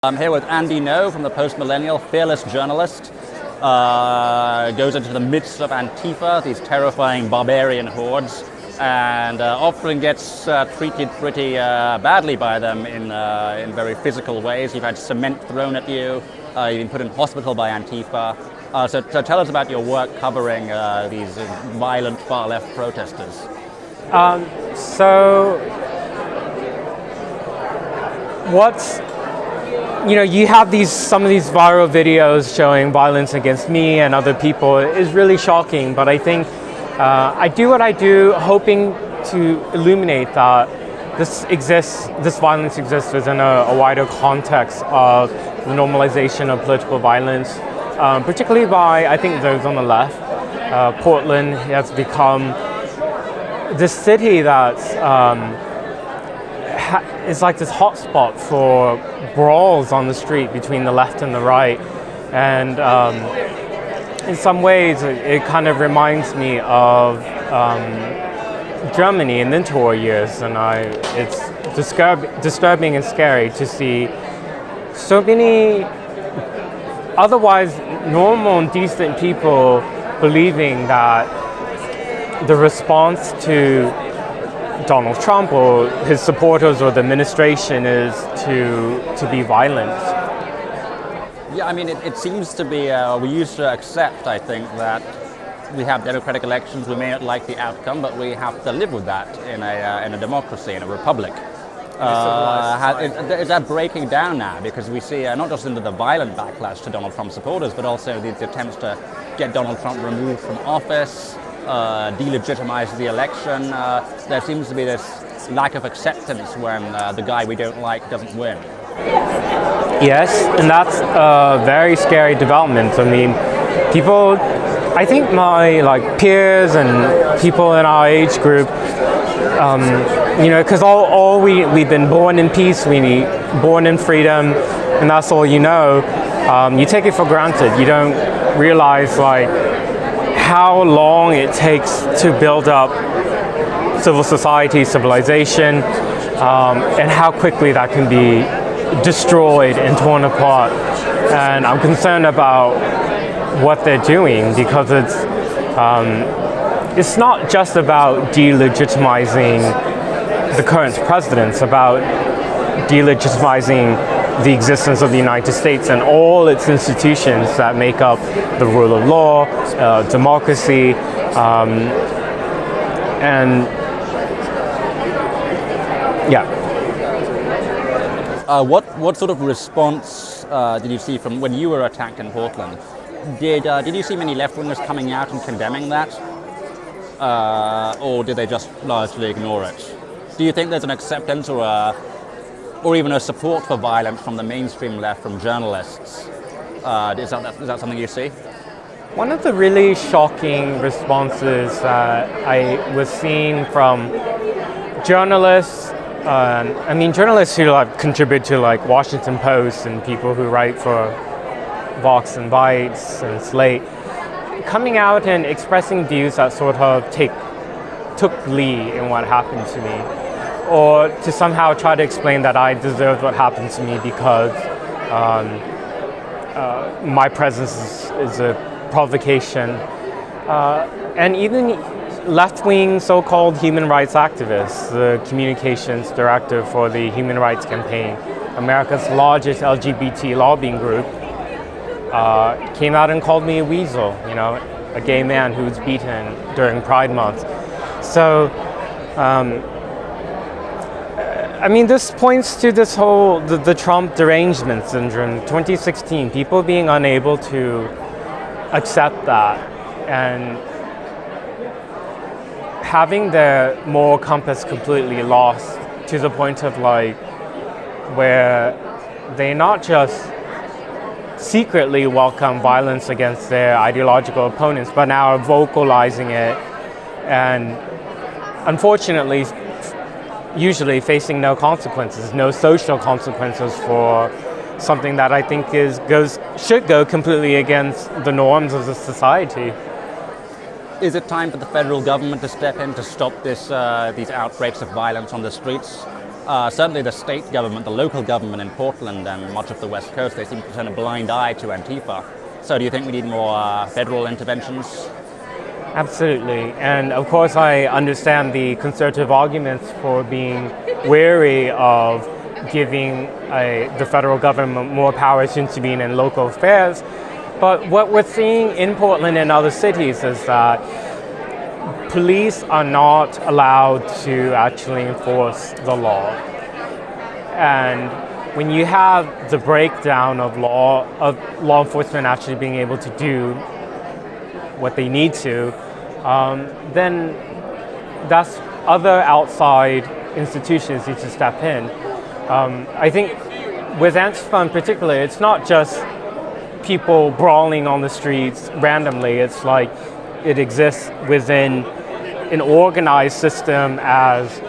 I'm here with Andy Ngo from the Post-Millennial, fearless journalist. Goes into the midst of Antifa, these terrifying barbarian hordes, and often gets treated pretty badly by them in very physical ways. You've had cement thrown at you, you've been put in hospital by Antifa. So tell us about your work covering these violent far-left protesters. You have some of these viral videos showing violence against me and other people. It's really shocking, but I think I do what I do hoping to illuminate that this violence exists within a wider context of the normalization of political violence, particularly by, I think, those on the left. Portland has become this city that's it's like this hotspot for brawls on the street between the left and the right, and in some ways it kind of reminds me of Germany in the interwar years, and it's disturbing and scary to see so many otherwise normal and decent people believing that the response to Donald Trump or his supporters or the administration is to be violent. Yeah, I mean, it seems to be, we used to accept, I think, that we have democratic elections, we may not like the outcome, but we have to live with that in a democracy, in a republic. Is that breaking down now? Because we see not just into the violent backlash to Donald Trump supporters, but also the attempts to get Donald Trump removed from office, delegitimize the election. There seems to be this lack of acceptance when the guy we don't like doesn't win. Yes, and that's a very scary development. I mean, I think my peers and people in our age group, because we've been born in peace, born in freedom, and that's all you know. You take it for granted. You don't realize how long it takes to build up civil society, civilization, and how quickly that can be destroyed and torn apart. And I'm concerned about what they're doing, because it's not just about delegitimizing the current president, it's about delegitimizing the existence of the United States and all its institutions that make up the rule of law, democracy, and yeah. What sort of response did you see from when you were attacked in Portland? Did you see many left-wingers coming out and condemning that, or did they just largely ignore it? Do you think there's an acceptance or even a support for violence from the mainstream left, from journalists? Is that something you see? One of the really shocking responses I was seeing from journalists, journalists who contribute to Washington Post and people who write for Vox and Bytes and Slate, coming out and expressing views that sort of took glee in what happened to me, or to somehow try to explain that I deserved what happened to me because my presence is a provocation. And even left-wing so-called human rights activists, the communications director for the Human Rights Campaign, America's largest LGBT lobbying group, came out and called me a weasel, a gay man who was beaten during Pride Month. So, this points to this whole, the Trump derangement syndrome, 2016, people being unable to accept that and having their moral compass completely lost to the point of where they not just secretly welcome violence against their ideological opponents, but now are vocalizing it and unfortunately usually facing no consequences, no social consequences for something that I think should go completely against the norms of the society. Is it time for the federal government to step in to stop these outbreaks of violence on the streets? Certainly the state government, the local government in Portland and much of the West Coast, they seem to turn a blind eye to Antifa. So do you think we need more federal interventions? Absolutely. And of course, I understand the conservative arguments for being wary of giving the federal government more power to intervene in local affairs. But what we're seeing in Portland and other cities is that police are not allowed to actually enforce the law. And when you have the breakdown of law enforcement actually being able to do what they need to, then that's other outside institutions need to step in. I think with Antifa in particular, it's not just people brawling on the streets randomly. It's like it exists within an organized system. As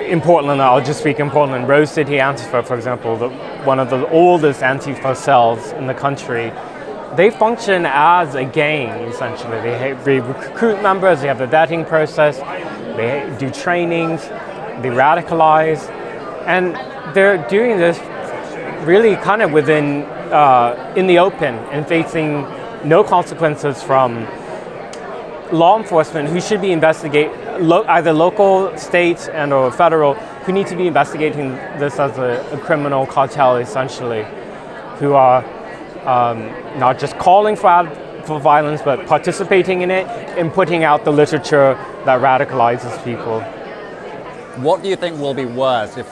in Portland, I'll just speak in Portland, Rose City Antifa, for example, one of the oldest Antifa cells in the country. They function as a gang, essentially. They recruit members, they have a vetting process, they do trainings, they radicalize, and they're doing this really kind of within, in the open and facing no consequences from law enforcement, who should be either local, state, and or federal, who need to be investigating this as a criminal cartel, essentially, who are not just calling for violence, but participating in it and putting out the literature that radicalizes people. What do you think will be worse if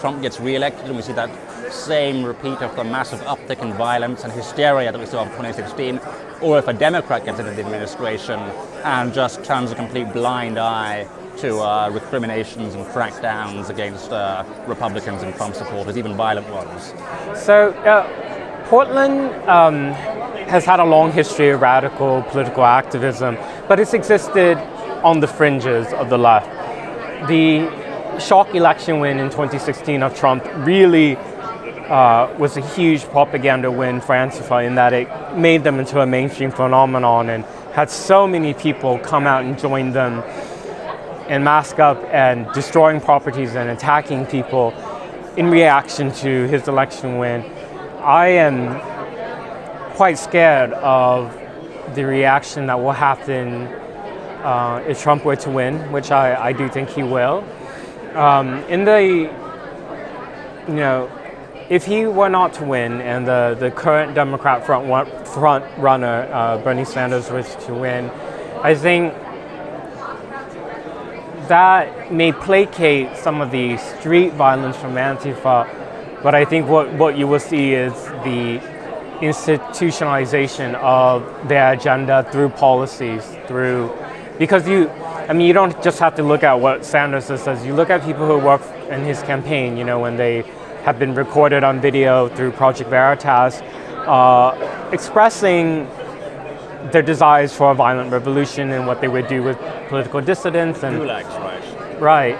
Trump gets re-elected and we see that same repeat of the massive uptick in violence and hysteria that we saw in 2016, or if a Democrat gets into the administration and just turns a complete blind eye to recriminations and crackdowns against Republicans and Trump supporters, even violent ones? So Portland has had a long history of radical political activism, but it's existed on the fringes of the left. The shock election win in 2016 of Trump really was a huge propaganda win for Antifa, in that it made them into a mainstream phenomenon and had so many people come out and join them and mask up and destroying properties and attacking people in reaction to his election win. I am quite scared of the reaction that will happen if Trump were to win, which I do think he will. If he were not to win and the current Democrat front runner, Bernie Sanders, was to win, I think that may placate some of the street violence from Antifa, but I think what you will see is the institutionalization of their agenda through policies, because you don't just have to look at what Sanders says. You look at people who work in his campaign, when they have been recorded on video through Project Veritas, expressing their desires for a violent revolution and what they would do with political dissidents and Gulags, right.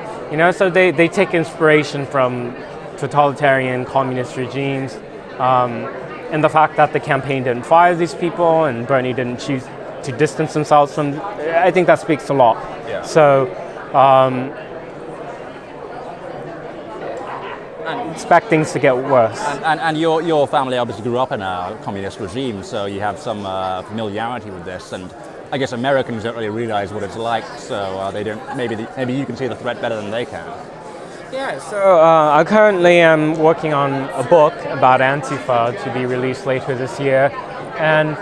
So they take inspiration from totalitarian communist regimes, and the fact that the campaign didn't fire these people and Bernie didn't choose to distance themselves from, I think that speaks a lot. Yeah. So expect things to get worse. And your family obviously grew up in a communist regime, so you have some familiarity with this, and I guess Americans don't really realize what it's like, so they don't. Maybe you can see the threat better than they can. Yeah, so I currently am working on a book about Antifa to be released later this year, and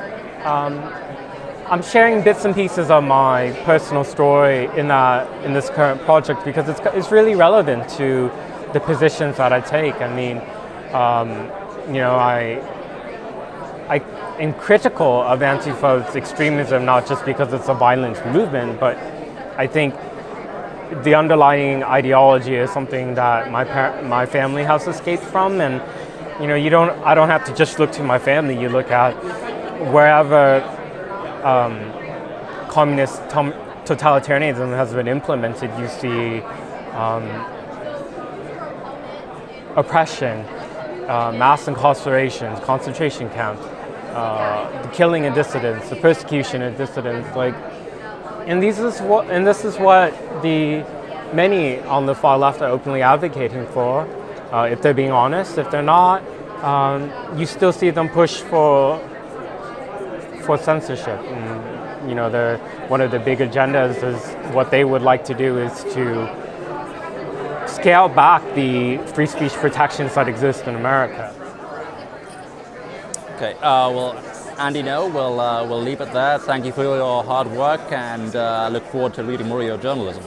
I'm sharing bits and pieces of my personal story in this current project because it's really relevant to the positions that I take. I mean, I am critical of Antifa's extremism, not just because it's a violent movement, but I think the underlying ideology is something that my family has escaped from, and I don't have to just look to my family. You look at wherever communist totalitarianism has been implemented, you see oppression, mass incarcerations, concentration camps, the killing of dissidents, the persecution of dissidents, and this is what the many on the far left are openly advocating for, if they're being honest. If they're not, you still see them push for censorship. And, you know, one of the big agendas is what they would like to do is to scale back the free speech protections that exist in America. Okay, well, Andy Ngo, we'll leave it there. Thank you for your hard work, and look forward to reading more of your journalism.